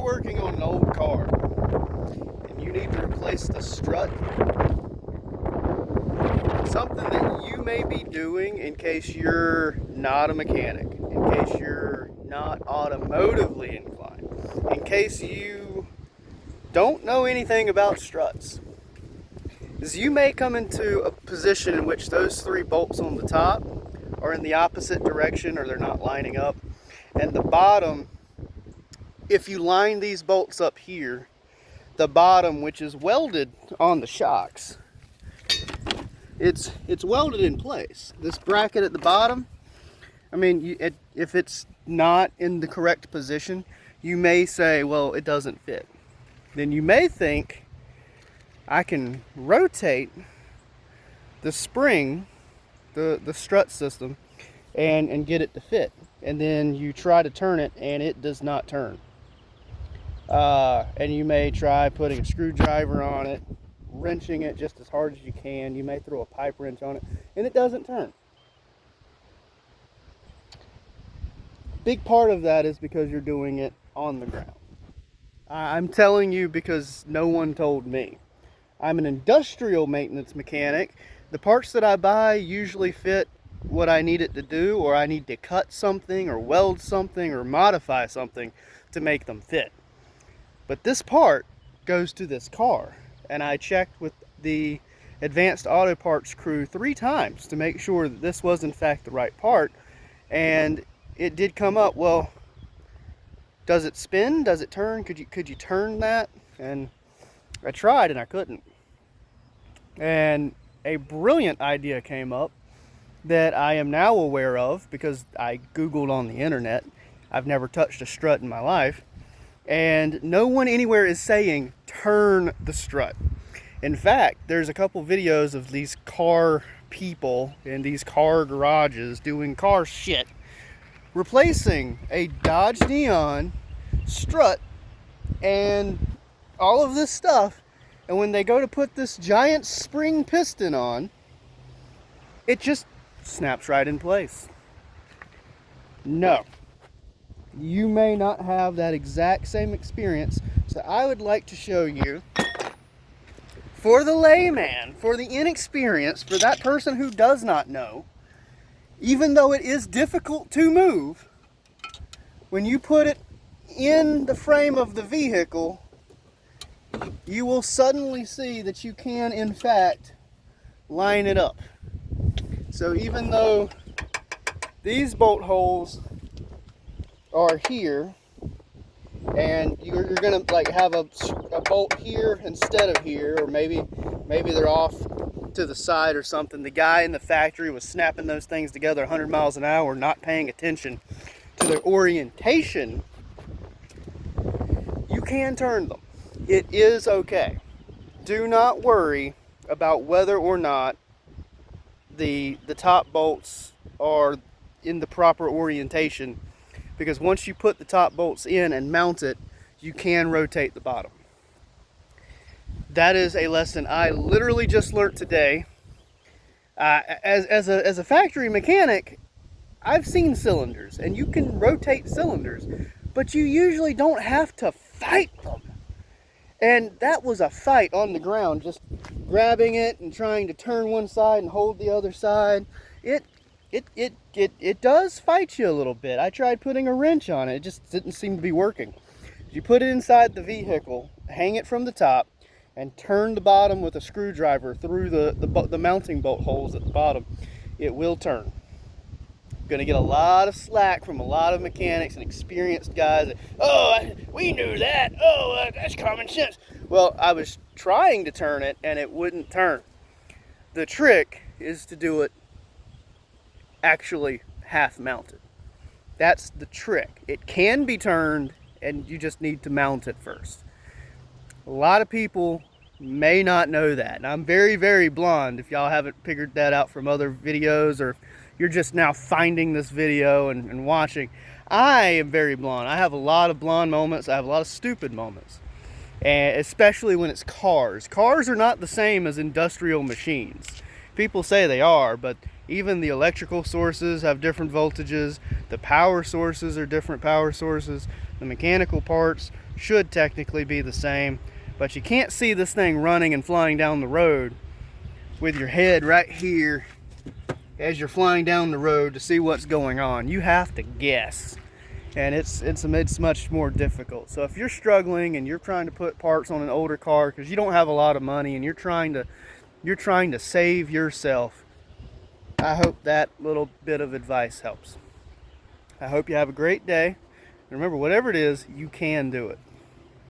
working on an old car and you need to replace the strut, something that you may be doing in case you're not a mechanic, in case you're not automotively inclined, in case you don't know anything about struts, is you may come into a position in which those three bolts on the top are in the opposite direction or they're not lining up, and the bottom, if you line these bolts up here, the bottom, which is welded on the shocks, it's welded in place. This bracket at the bottom, I mean, if it's not in the correct position, you may say, well, it doesn't fit. Then you may think, I can rotate the spring, the strut system, and get it to fit. And then you try to turn it and it does not turn. And you may try putting a screwdriver on it, wrenching it just as hard as you can. You may throw a pipe wrench on it and it doesn't turn. Big part of that is because you're doing it on the ground. I'm telling you because no one told me. I'm an industrial maintenance mechanic. The parts that I buy usually fit what I need it to do, or I need to cut something or weld something or modify something to make them fit. But this part goes to this car, and I checked with the Advanced Auto Parts crew 3 times to make sure that this was in fact the right part, and it did come up, well, does it spin? Does it turn? Could you turn that? And I tried and I couldn't. And a brilliant idea came up that I am now aware of because I Googled on the internet. I've never touched a strut in my life. And no one anywhere is saying turn the strut. In fact, there's a couple videos of these car people in these car garages doing car shit, replacing a Dodge Neon strut and all of this stuff, and when they go to put this giant spring piston on, it just snaps right in place. No, you may not have that exact same experience, so I would like to show you, for the layman, for the inexperienced, for that person who does not know, even though it is difficult to move, when you put it in the frame of the vehicle, you will suddenly see that you can in fact line it up. So even though these bolt holes are here, and you're gonna like have a bolt here instead of here, or maybe they're off to the side or something. The guy in the factory was snapping those things together 100 miles an hour, not paying attention to their orientation. You can turn them. It is okay. Do not worry about whether or not the top bolts are in the proper orientation, because once you put the top bolts in and mount it, you can rotate the bottom. That is a lesson I literally just learned today. As a factory mechanic, I've seen cylinders, and you can rotate cylinders, but you usually don't have to fight them. And that was a fight on the ground, just grabbing it and trying to turn one side and hold the other side. It does fight you a little bit. I tried putting a wrench on it. It just didn't seem to be working. You put it inside the vehicle, hang it from the top, and turn the bottom with a screwdriver through the mounting bolt holes at the bottom. It will turn. I'm going to get a lot of slack from a lot of mechanics and experienced guys. We knew that. That's common sense. Well, I was trying to turn it and it wouldn't turn. The trick is to do it actually half mounted. That's the trick. It can be turned, and you just need to mount it first. A lot of people may not know that, and I'm very, very blonde if y'all haven't figured that out from other videos, or you're just now finding this video and watching. I am very blonde. I have a lot of blonde moments. I have a lot of stupid moments, and especially when it's cars. Cars are not the same as industrial machines. People say they are, but even the electrical sources have different voltages. The power sources are different power sources. The mechanical parts should technically be the same, but you can't see this thing running and flying down the road with your head right here as you're flying down the road to see what's going on. You have to guess, and it's much more difficult. So if you're struggling and you're trying to put parts on an older car because you don't have a lot of money and you're trying to save yourself, I hope that little bit of advice helps. I hope you have a great day. Remember, whatever it is, you can do it.